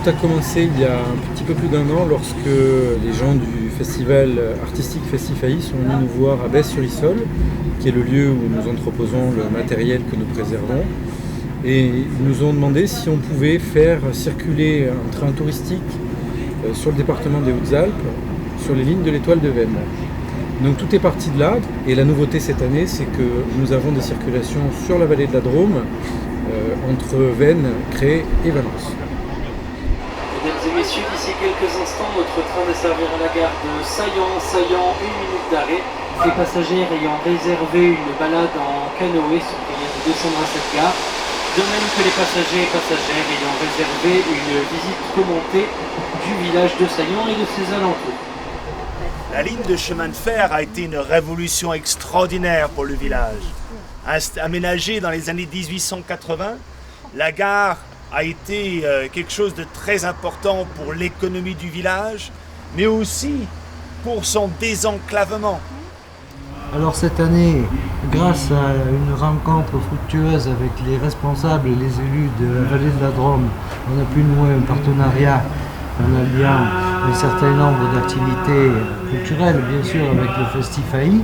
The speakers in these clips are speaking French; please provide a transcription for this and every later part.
Tout a commencé il y a un petit peu plus d'un an lorsque les gens du festival artistique Festifaï sont venus nous voir à Besse-sur-Issole, qui est le lieu où nous entreposons le matériel que nous préservons. Et ils nous ont demandé si on pouvait faire circuler un train touristique sur le département des Hautes-Alpes, sur les lignes de l'Étoile de Veynes. Donc tout est parti de là, et la nouveauté cette année, c'est que nous avons des circulations sur la vallée de la Drôme, entre Veynes, Cré et Valence. Mesdames et messieurs, d'ici quelques instants, notre train desservira la gare de Saillant, 1 minute d'arrêt. Les passagers ayant réservé une balade en canoë sont priés de descendre à cette gare, de même que les passagers et passagères ayant réservé une visite commentée du village de Saillant et de ses alentours. La ligne de chemin de fer a été une révolution extraordinaire pour le village. Aménagée dans les années 1880, la gare a été quelque chose de très important pour l'économie du village, mais aussi pour son désenclavement. Alors cette année, grâce à une rencontre fructueuse avec les responsables et les élus de la vallée de la Drôme, on a pu nouer un partenariat en alliant un certain nombre d'activités culturelles, bien sûr, avec le Festifaï,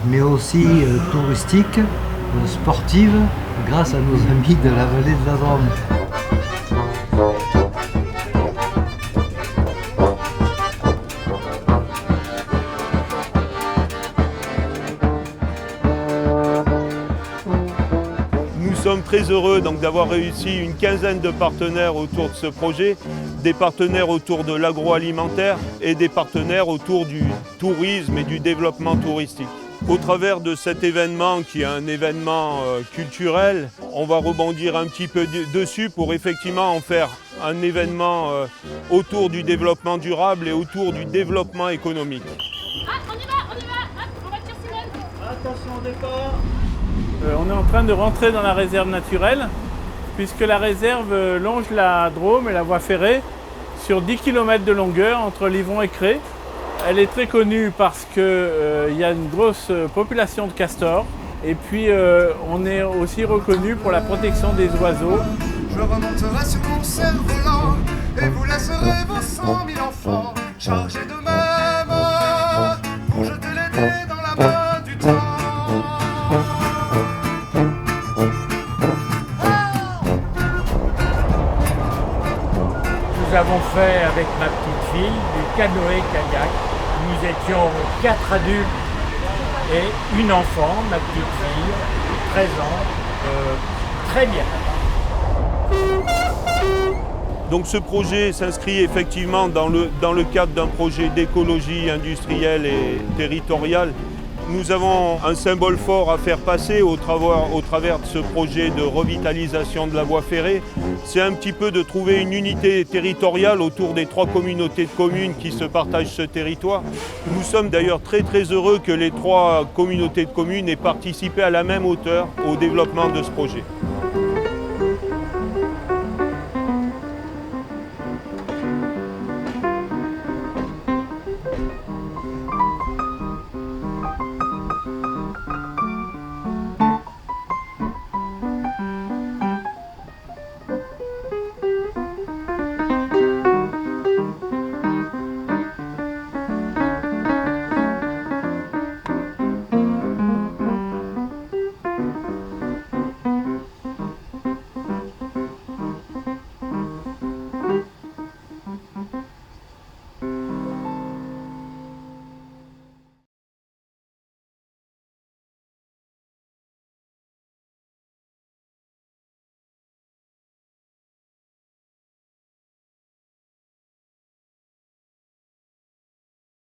mais aussi touristiques, sportives, grâce à nos amis de la vallée de la Drôme. Nous sommes très heureux d'avoir réussi une quinzaine de partenaires autour de ce projet, des partenaires autour de l'agroalimentaire et des partenaires autour du tourisme et du développement touristique. Au travers de cet événement qui est un événement culturel, on va rebondir un petit peu dessus pour effectivement en faire un événement autour du développement durable et autour du développement économique. Ah, on y va, on va tirer Simone. Attention au départ. On est en train de rentrer dans la réserve naturelle, puisque la réserve longe la Drôme et la voie ferrée sur 10 km de longueur entre Livron et Cré. Elle est très connue parce qu'il y a une grosse population de castors, et puis on est aussi reconnu pour la protection des oiseaux. Je remonterai sur mon cerf-volant et vous laisserez vos 100 000 enfants chargés d'eux-mêmes pour jeter les dés dans la main du temps. Nous avons fait avec ma petite fille du canoë-kayak. Nous étions 4 adultes et une enfant, ma petite fille, 13 ans, très bien. Donc ce projet s'inscrit effectivement dans le cadre d'un projet d'écologie industrielle et territoriale. Nous avons un symbole fort à faire passer au travers de ce projet de revitalisation de la voie ferrée. C'est un petit peu de trouver une unité territoriale autour des 3 communautés de communes qui se partagent ce territoire. Nous sommes d'ailleurs très heureux que les 3 communautés de communes aient participé à la même hauteur au développement de ce projet.